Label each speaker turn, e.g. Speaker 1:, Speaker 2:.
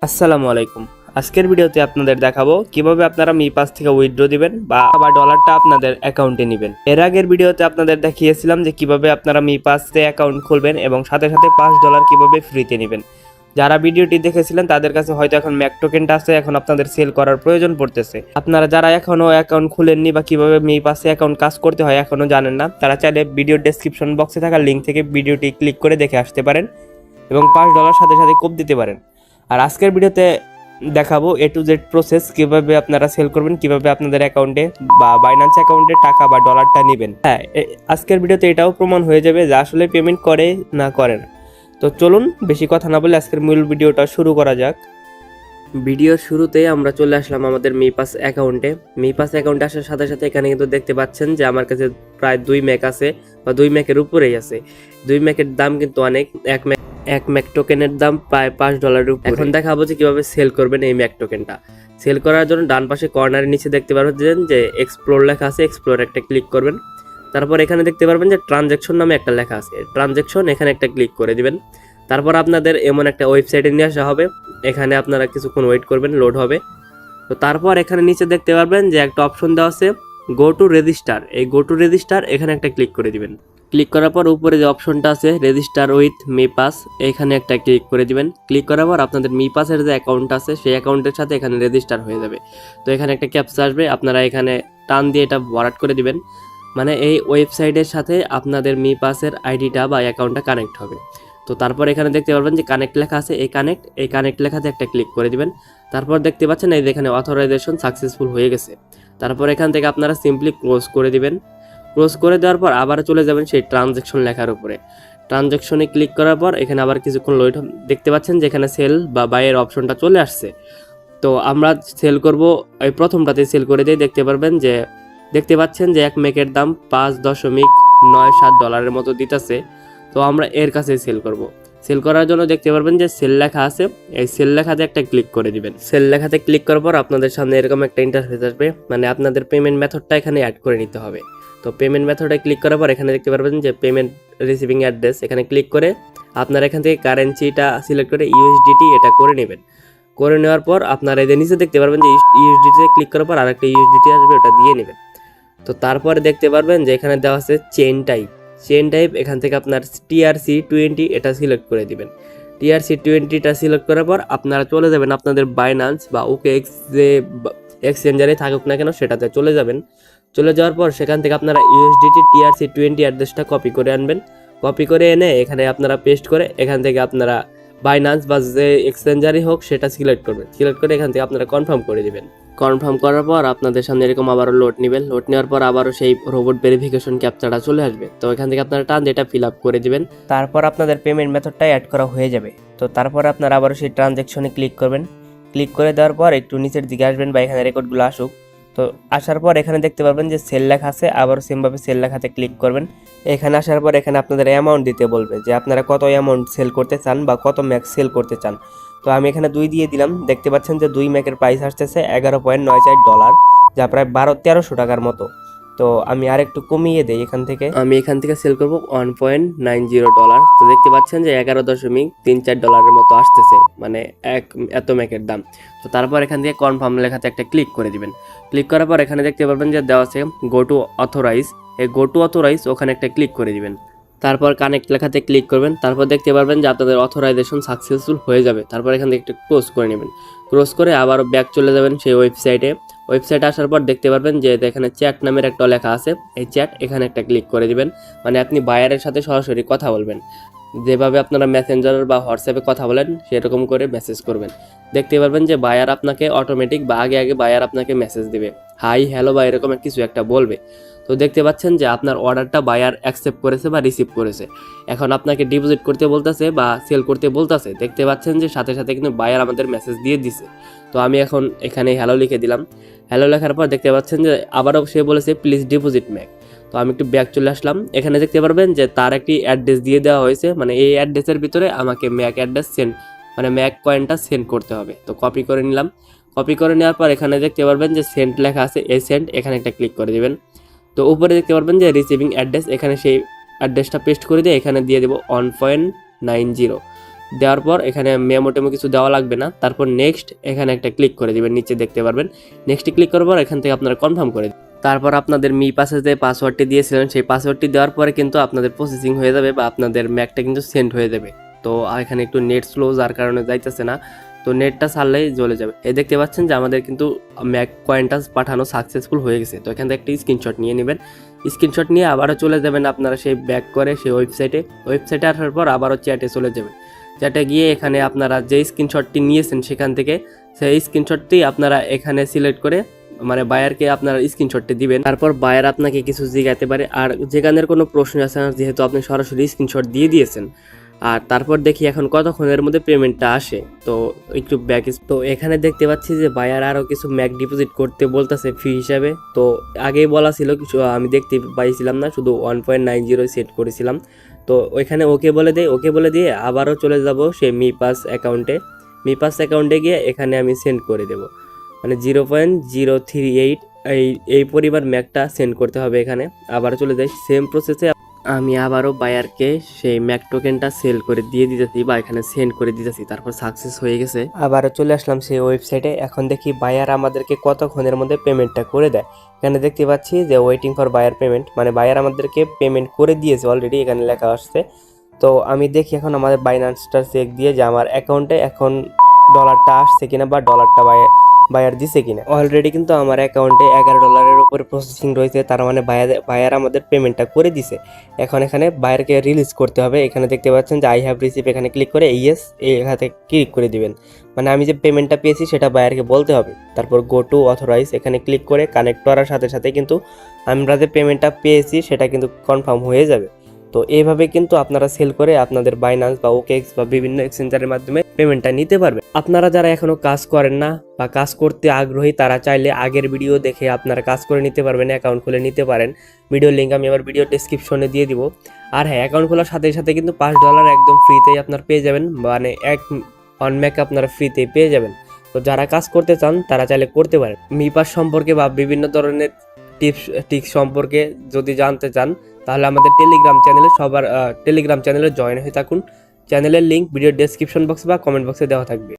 Speaker 1: আসসালামু আলাইকুম। আজকের ভিডিওতে আপনাদের দেখাবো কিভাবে আপনারা মিপাস থেকে উইথড্র দিবেন বা ডলারটা আপনাদের অ্যাকাউন্টে নেবেন। এর আগের ভিডিওতে আপনাদের দেখিয়েছিলাম যে কিভাবে আপনারা মিপাসে অ্যাকাউন্ট খুলবেন এবং সাথে সাথে $5 কিভাবে ফ্রিতে নেবেন। যারা ভিডিওটি দেখেছিলেন তাদের কাছে হয়তো এখন ম্যাক টোকেনটা আছে, এখন আপনাদের সেল করার প্রয়োজন পড়তেছে। আপনারা যারা এখনো অ্যাকাউন্ট খুলেননি বা কিভাবে মিপাসে অ্যাকাউন্ট কাজ করতে হয় এখনো জানেন না, তারা চাইলে ভিডিওর ডেসক্রিপশন বক্সে থাকা লিঙ্ক থেকে ভিডিওটি ক্লিক করে দেখে আসতে পারেন এবং $5 সাথে সাথে কোপ দিতে পারেন। আর আজকের ভিডিওতে দেখাবো A to Z প্রসেস, কিভাবে আপনারা সেল করবেন, কিভাবে আপনাদের অ্যাকাউন্টে বা বাইন্যান্স অ্যাকাউন্টে টাকা বা ডলারটা নেবেন। হ্যাঁ, আজকের ভিডিওতে এটাও প্রমাণ হয়ে যাবে যে আসলে পেমেন্ট করে না করে না। তো চলুন বেশি কথা না বলে আজকের মূল ভিডিওটা শুরু করা যাক। ভিডিওর শুরুতে আমরা চলে আসলাম আমাদের মিপাস অ্যাকাউন্টে। মিপাস অ্যাকাউন্টে আসার সাথে সাথে এখানে কিন্তু দেখতে পাচ্ছেন যে আমার কাছে প্রায় 2 ম্যাক আছে বা 2 ম্যাকের উপরেই আছে। 2 ম্যাকের দাম কিন্তু অনেক, এক ম্যাক টোকেনের দাম প্রায় $5 উপরে। এখন দেখাবো যে কিভাবে সেল করবেন এই ম্যাক টোকেনটা। সেল করার জন্য ডান পাশে কর্নারের নিচে দেখতে পারবেন যে এক্সপ্লোর লেখা আছে, এক্সপ্লোর একটা ক্লিক করবেন। তারপর এখানে দেখতে পারবেন যে ট্রানজ্যাকশন নামে একটা লেখা আছে, ট্রানজ্যাকশন এখানে একটা ক্লিক করে দিবেন। তারপর আপনাদের এমন একটা ওয়েবসাইটে নিয়ে আসা হবে, এখানে আপনারা কিছুক্ষণ ওয়েট করবেন, লোড হবে। তো তারপর এখানে নিচে দেখতে পারবেন যে একটা অপশন দেওয়া আছে গো টু রেজিস্টার। এই গো টু রেজিস্টার এখানে একটা ক্লিক করে দিবেন। ক্লিক করার পর উপরে যে অপশনটা আছে রেজিস্টার উইথ মিপাস, এখানে একটা ক্লিক করে দিবেন। ক্লিক করার পর আপনাদের মিপাসের যে অ্যাকাউন্ট আছে সেই অ্যাকাউন্টের সাথে এখানে রেজিস্টার হয়ে যাবে। তো এখানে একটা ক্যাপচা আসবে, আপনারা এখানে টান দিয়ে এটা ভরাট করে দিবেন। মানে এই ওয়েবসাইটের সাথে আপনাদের মিপাসের আইডিটা বা অ্যাকাউন্টটা কানেক্ট হবে। তো তারপর এখানে দেখতে পারবেন যে কানেক্ট লেখা আছে, এই কানেক্ট লেখাতে একটা ক্লিক করে দিবেন। তারপর দেখতে পাচ্ছেন এই যে এখানে অথরাইজেশন সাকসেসফুল হয়ে গেছে। তারপর এখান থেকে আপনারা সিম্পলি ক্লোজ করে দিবেন। ক্লোজ করে দেওয়ার পর আবার চলে যাবেন সেই ট্রানজ্যাকশন লেখার উপরে। ট্রানজ্যাকশনে ক্লিক করার পর এখানে আবার কিছুক্ষণ লোড দেখতে পাচ্ছেন যে এখানে সেল বা বাইয়ের অপশনটা চলে আসছে। তো আমরা সেল করব, এই প্রথমটাতে সেল করে দিয়ে দেখতে পাচ্ছেন যে 1 মেকের দাম $5.97 মতো দিতেছে। তো আমরা এর কাছে সেল করব। সেল করার জন্য দেখতে পারবেন যে সেল লেখা আছে, এই সেল লেখাতে একটা ক্লিক করে দিবেন। সেল লেখাতে ক্লিক করার পর আপনাদের সামনে এরকম একটা ইন্টারফেস আসবে, মানে আপনাদের পেমেন্ট মেথডটা এখানে অ্যাড করে নিতে হবে। তো পেমেন্ট মেথডে ক্লিক করার পর এখানে দেখতে পারবেন যে পেমেন্ট রিসিভিং অ্যাড্রেস, এখানে ক্লিক করে আপনারা এখান থেকে কারেন্সিটা সিলেক্ট করে USDT এটা করে নেবেন। করে নেওয়ার পর আপনারা এই যে নিচে দেখতে পারবেন যে USDT ক্লিক করার পর আরেকটা USDT আসবে, ওটা দিয়ে নেবেন। তো তারপরে দেখতে পারবেন যে এখানে দেওয়া আছে চেইন টাইপ, এখান থেকে আপনার TRC20 এটা সিলেক্ট করে দিবেন। TRC20টা সিলেক্ট করার পর আপনারা চলে যাবেন আপনাদের বাইন্যান্স বা OKX যে এক্সচেঞ্জারে থাকুক না কেন সেটাতে চলে যাবেন। চলে যাওয়ার পর সেখান থেকে আপনারা USDT TRC20 অ্যাড্রেসটা কপি করে আনবেন। কপি করে এনে এখানে আপনারা পেস্ট করে এখান থেকে আপনারা বাইন্যান্স বা যে এক্সচেঞ্জারই হোক সেটা সিলেক্ট করবেন। সিলেক্ট করে এখান থেকে আপনারা কনফার্ম করে দিবেন। কনফার্ম করার পর আপনাদের সামনে এরকম আবারও লোড নেবেন। লোড নেওয়ার পর আবারও সেই রোবট ভেরিফিকেশন ক্যাপচাটা চলে আসবে। তো এখান থেকে আপনারা টান এটা ফিল আপ করে দিবেন। তারপর আপনাদের পেমেন্ট মেথডটা অ্যাড করা হয়ে যাবে। তো তারপর আপনারা আবারও সেই ট্রানজ্যাকশনে ক্লিক করবেন। ক্লিক করে দেওয়ার পর একটু নিচের দিকে আসবেন বা এখানে রেকর্ডগুলো আসুক। তো আসার পর এখানে দেখতে পারবেন যে সেল লেখা আছে, আবারও সেমভাবে সেল লেখাতে ক্লিক করবেন। এখানে আসার পর এখানে আপনাদের অ্যামাউন্ট দিতে বলবে যে আপনারা কত অ্যামাউন্ট সেল করতে চান বা কত ম্যাক্স সেল করতে চান। তো আমি এখানে 2 দিয়ে দিলাম। দেখতে পাচ্ছেন যে 2 ম্যাকের প্রাইস আসতেছে $11.94, যা প্রায় 1200-1300 টাকার মতো। তো আমি আর একটু কমিয়ে দেই, এখান থেকে সেল করব $1.90। তো দেখতে পাচ্ছেন যে $11.34 মতো আসতেছে, মানে এত ম্যাকের দাম। তো তারপর এখান থেকে কনফার্ম লেখাতে একটা ক্লিক করে দিবেন। ক্লিক করার পর এখানে দেখতে পারবেন যে দেওয়া আছে গো টু অথরাইজ, এই গো টু অথরাইজ ওখানে একটা ক্লিক করে দিবেন। তারপর কানেক্ট লেখাতে ক্লিক করবেন। তারপর দেখতে পারবেন যে আপনাদের অথরাইজেশন সাকসেসফুল হয়ে যাবে। তারপর এখান থেকে একটু ক্লোজ করে নেবেন। ক্লোজ করে আবার ব্যাক চলে যাবেন সেই ওয়েবসাইটে আসার পর দেখতে পারবেন যে এখানে চ্যাট নামের একটা লেখা আছে, এই চ্যাট এখানে একটা ক্লিক করে দিবেন। মানে আপনি বায়ারের সাথে সরাসরি কথা বলবেন, যেভাবে আপনারা মেসেঞ্জার বা হোয়াটসঅ্যাপে কথা বলেন সেরকম করে মেসেজ করবেন। দেখতে পারবেন যে বায়ার আপনাকে অটোমেটিক বা আগে বায়ার আপনাকে মেসেজ দিবে, হাই হ্যালো বা এরকম কিছু একটা বলবে। তো দেখতে পাচ্ছেন যে আপনার অর্ডারটা বায়ার অ্যাকসেপ্ট করেছে বা রিসিভ করেছে। এখন আপনাকে ডিপোজিট করতে বলতেছে বা সেল করতে বলতেছে। দেখতে পাচ্ছেন যে সাথে সাথে কিন্তু বায়ার আমাদের মেসেজ দিয়ে দিছে। তো আমি এখন এখানে হ্যালো লিখে দিলাম। হ্যালো লেখার পর দেখতে পাচ্ছেন যে আবারও সে বলেছে প্লিজ ডিপোজিট ম্যাক। তো আমি একটু ব্যাক চলে আসলাম। এখানে দেখতে পারবেন যে তার একটি অ্যাড্রেস দিয়ে দেওয়া হয়েছে, মানে এই অ্যাড্রেসের ভিতরে আমাকে ম্যাক অ্যাড্রেস মানে ম্যাক কয়েনটা সেন্ড করতে হবে। তো কপি করে নিলাম। কপি করে নেওয়ার পর এখানে দেখতে পারবেন যে সেন্ড লেখা আছে, এই সেন্ড এখানে একটা ক্লিক করে দিবেন। তো উপরে দেখতে পারবেন যে রিসিভিং অ্যাড্রেস, এখানে সেই অ্যাড্রেসটা পেস্ট করে দিয়ে এখানে দিয়ে দেবো 1.90। দেওয়ার পর এখানে মেমো টেমো কিছু দেওয়া লাগবে না। তারপর নেক্সট এখানে একটা ক্লিক করে দিবেন, নিচে দেখতে পারবেন। নেক্সটে ক্লিক করার পর এখান থেকে আপনারা কনফার্ম করে দিন। তারপর আপনাদের মি পাসে যে পাসওয়ার্ডটি দিয়েছিলেন সেই পাসওয়ার্ডটি দেওয়ার পরে কিন্তু আপনাদের প্রসেসিং হয়ে যাবে বা আপনাদের ম্যাকটা কিন্তু সেন্ড হয়ে যাবে। তো এখানে একটু নেট স্লো যার কারণে যাইতেছে না, তো নেটটা ছাড়লেই চলে যাবে। এই দেখতে পাচ্ছেন যে আমাদের কিন্তু ম্যাক কয়েনটা পাঠানো সাকসেসফুল হয়ে গেছে। তো এখান থেকে একটি স্ক্রিনশট নিয়ে নেবেন। স্ক্রিনশট নিয়ে আবারও চলে যাবেন আপনারা সেই ব্যাক করে সেই ওয়েবসাইটে আসার পর আবারও চ্যাটে চলে যাবেন। চ্যাটে গিয়ে এখানে আপনারা যে স্ক্রিনশটটি নিয়েছেন সেখান থেকে সেই স্ক্রিনশটটি আপনারা এখানে সিলেক্ট করে মানে বায়ারকে আপনারা স্ক্রিনশটটি দিবেন। তারপর বায়ার আপনাকে কিছু জিজ্ঞাতে পারে, আর যেখানের কোনো প্রশ্ন আছে না, যেহেতু আপনি সরাসরি স্ক্রিনশট দিয়ে দিয়েছেন। আর তারপর দেখি এখন কতক্ষণের মধ্যে পেমেন্টটা আসে। তো একটু ব্যাক, তো এখানে দেখতে পাচ্ছি যে বায়ার আরও কিছু ম্যাক ডিপোজিট করতে বলতেছে ফি হিসাবে। তো আগেই বলা ছিল কিছু, আমি দেখতে পাইছিলাম না, শুধু 1.90 সেট করেছিলাম। তো ওইখানে ওকে বলে দিয়ে আবারও চলে যাব সেই মি পাস অ্যাকাউন্টে গিয়ে এখানে আমি সেন্ড করে দেব, মানে 0.038 এই পরিমাণ ম্যাকটা সেন্ড করতে হবে এখানে। আবারও চলে যাই সেম প্রসেসে, আমি আবারও বায়ারকে সেই ম্যাক টোকেনটা সেল করে দিয়ে দিতেছি বা এখানে সেন্ড করে দিতেছি। তারপর সাকসেস হয়ে গেছে। আবারও চলে আসলাম সেই ওয়েবসাইটে। এখন দেখি বায়ার আমাদেরকে কতক্ষণের মধ্যে পেমেন্টটা করে দেয়। এখানে দেখতে পাচ্ছি যে ওয়েটিং ফর বায়ার পেমেন্ট, মানে বায়ার আমাদেরকে পেমেন্ট করে দিয়েছে অলরেডি, এখানে লেখা আসছে। তো আমি দেখি এখন আমাদের বাইন্যান্সটা চেক দিয়ে যে আমার অ্যাকাউন্টে এখন ডলারটা আসছে কিনা বা ডলারটা বায়ার দিছে কিনা। অলরেডি কিন্তু আমার অ্যাকাউন্টে $11 উপরে প্রসেসিং রয়েছে, তার মানে বায়ার আমাদের পেমেন্টটা করে দিছে। এখন এখানে বায়ারকে রিলিজ করতে হবে। এখানে দেখতে পাচ্ছেন যে আই হ্যাভ রিসিভ, এখানে ক্লিক করে ইয়েস এখানে ক্লিক করে দিবেন, মানে আমি যে পেমেন্টটা পেয়েছি সেটা বায়ারকে বলতে হবে। তারপর গো টু অথরাইজ, এখানে ক্লিক করে কানেক্ট করার সাথে সাথে কিন্তু আমরা যে পেমেন্টটা পেয়েছি সেটা কিন্তু কনফার্ম হয়ে যাবে। তো এইভাবে কিন্তু আপনারা সেল করে আপনাদের বাইন্যান্স বা ওকেএক্স বা বিভিন্ন এক্সচেঞ্জারের মাধ্যমে পেমেন্টটা নিতে পারবেন। আপনারা যারা এখনো কাজ করেন না বা কাজ করতে আগ্রহী, তারা চাইলে আগের ভিডিও দেখে আপনারা কাজ করে নিতে পারবেন, অ্যাকাউন্ট খুলে নিতে পারেন। ভিডিওর লিঙ্ক আমি আমার ভিডিও ডেসক্রিপশনে দিয়ে দিব। আর হ্যাঁ, অ্যাকাউন্ট খোলার সাথে সাথে কিন্তু $5 একদম ফ্রিতেই আপনার পেয়ে যাবেন, মানে অন ম্যাক আপনারা ফ্রিতেই পেয়ে যাবেন। তো যারা কাজ করতে চান তারা চাইলে করতে পারেন। মিপাস সম্পর্কে বা বিভিন্ন ধরনের টিপস সম্পর্কে যদি জানতে চান তাহলে আমাদের টেলিগ্রাম চ্যানেলে জয়েন হয়ে থাকুন। চ্যানেলের লিঙ্ক ভিডিও ডেসক্রিপশন বক্সে বা কমেন্ট বক্সে দেওয়া থাকবে।